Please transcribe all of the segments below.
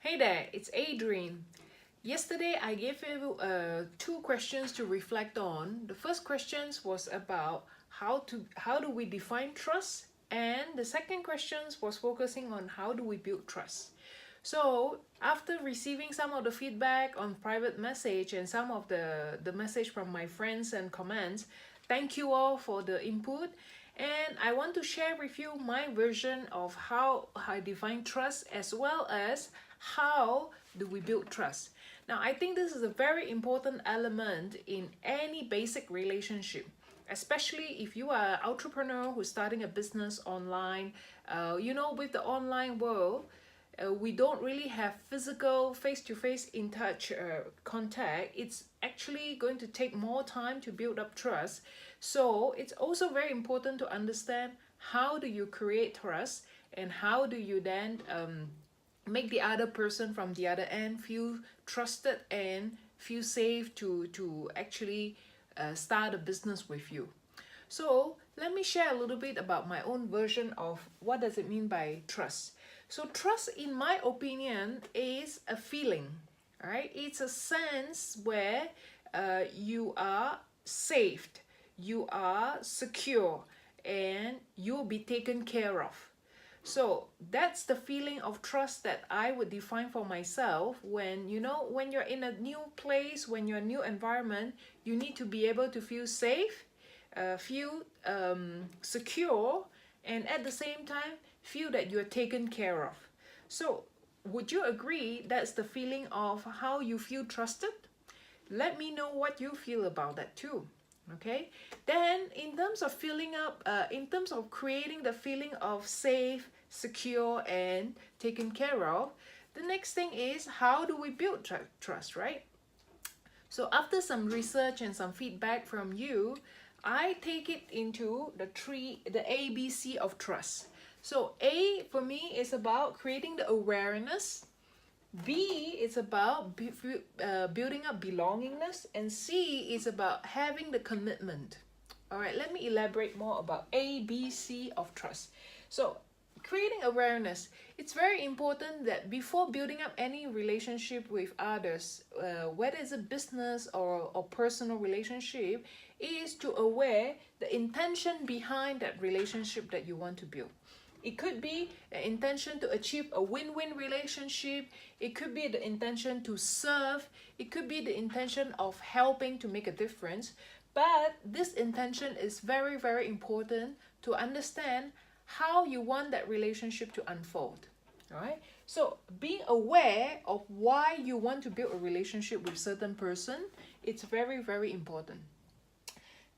Hey there, it's Adrienne. Yesterday I gave you two questions to reflect on. The first questions was about how do we define trust, and the second questions was focusing on how do we build trust. So after receiving some of the feedback on private message and some of the message from my friends and comments, thank you all for the input. And I want to share with you my version of how I define trust, as well as how do we build trust. Now, I think this is a very important element in any basic relationship, especially if you are an entrepreneur who's starting a business online. With the online world, we don't really have physical face-to-face in touch contact. It's actually going to take more time to build up trust. So it's also very important to understand how do you create trust, and how do you then make the other person from the other end feel trusted and feel safe to actually start a business with you. So let me share a little bit about my own version of what does it mean by trust. So trust, in my opinion, is a feeling. All right, it's a sense where you are saved, you are secure, and you'll be taken care of. So that's the feeling of trust that I would define for myself. When when you're in a new place, when you're in a new environment, you need to be able to feel safe, feel secure, and at the same time feel that you're taken care of. So would you agree that's the feeling of how you feel trusted? Let me know what you feel about that too. Okay, then in terms of in terms of creating the feeling of safe, secure, and taken care of, the next thing is how do we build trust, right? So after some research and some feedback from you, I take it into the ABC of trust. So A for me is about creating the awareness, B is about building up belongingness, and C is about having the commitment. All right, let me elaborate more about A, B, C of trust. So creating awareness, it's very important that before building up any relationship with others, whether it's a business or personal relationship, is to aware the intention behind that relationship that you want to build. It could be an intention to achieve a win-win relationship. It could be the intention to serve. It could be the intention of helping to make a difference. But this intention is very, very important to understand how you want that relationship to unfold. All right. So being aware of why you want to build a relationship with a certain person, it's very, very important.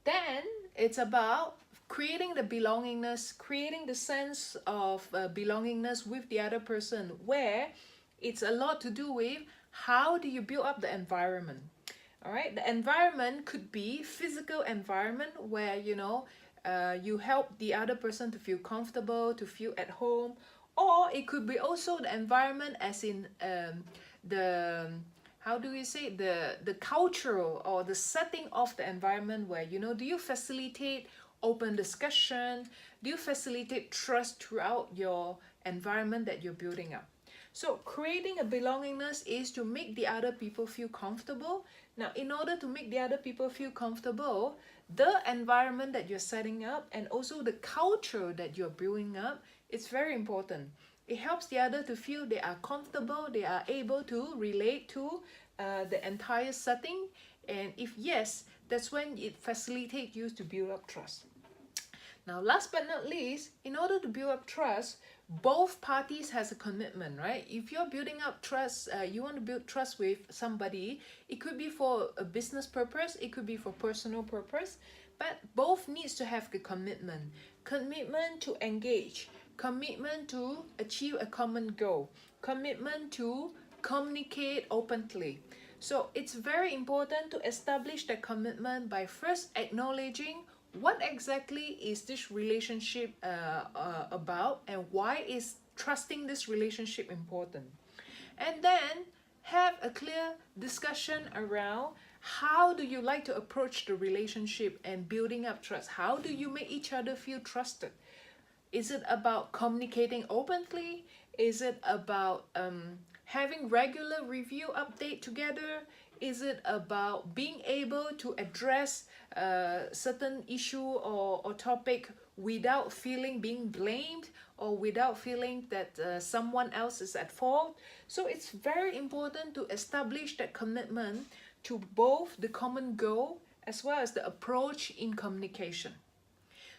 Then it's about creating the belongingness, creating the sense of belongingness with the other person, where it's a lot to do with how do you build up the environment. All right, the environment could be physical environment where you help the other person to feel comfortable, to feel at home, or it could be also the environment as in the how do we say, the cultural or the setting of the environment, where do you facilitate open discussion, do you facilitate trust throughout your environment that you're building up. So creating a belongingness is to make the other people feel comfortable. Now, in order to make the other people feel comfortable, the environment that you're setting up and also the culture that you're building up, it's very important. It helps the other to feel they are comfortable, they are able to relate to the entire setting. And if yes, that's when it facilitates you to build up trust. Now, last but not least, in order to build up trust, both parties has a commitment, right? If you're building up trust, you want to build trust with somebody, it could be for a business purpose, it could be for personal purpose, but both needs to have the commitment. Commitment to engage, commitment to achieve a common goal, commitment to communicate openly. So it's very important to establish the commitment by first acknowledging what exactly is this relationship about, and why is trusting this relationship important. And then have a clear discussion around how do you like to approach the relationship and building up trust. How do you make each other feel trusted? Is it about communicating openly? Is it about having regular review update together? Is it about being able to address certain issue or topic without feeling being blamed or without feeling that someone else is at fault? So it's very important to establish that commitment to both the common goal as well as the approach in communication.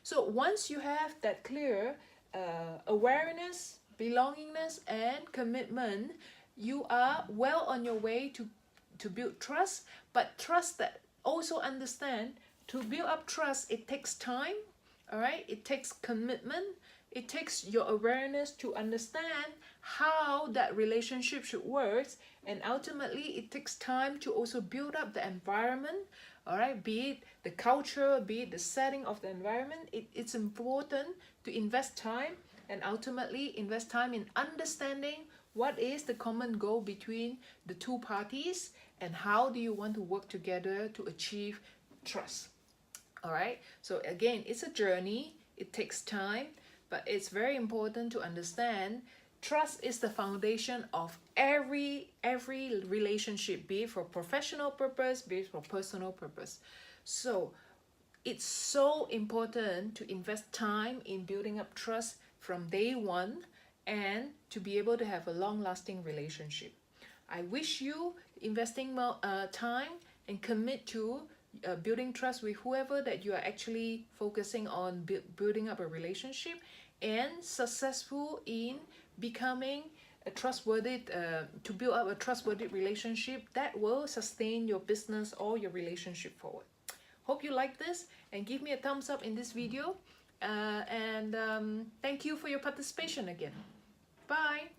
So once you have that clear awareness, belongingness, and commitment, you are well on your way to build trust, but trust that also understand to build up trust, it takes time, all right? It takes commitment, it takes your awareness to understand how that relationship should work, and ultimately it takes time to also build up the environment, all right? Be it the culture, be it the setting of the environment, it's important to invest time and ultimately invest time in understanding what is the common goal between the two parties and how do you want to work together to achieve trust. All right, so again, it's a journey, it takes time, but it's very important to understand trust is the foundation of every relationship, be it for professional purpose, be it for personal purpose. So it's so important to invest time in building up trust from day one and to be able to have a long-lasting relationship. I wish you investing more time and commit to building trust with whoever that you are actually focusing on building up a relationship, and successful in becoming a trustworthy to build up a trustworthy relationship that will sustain your business or your relationship forward. Hope you like this and give me a thumbs up in this video, and thank you for your participation again. Bye.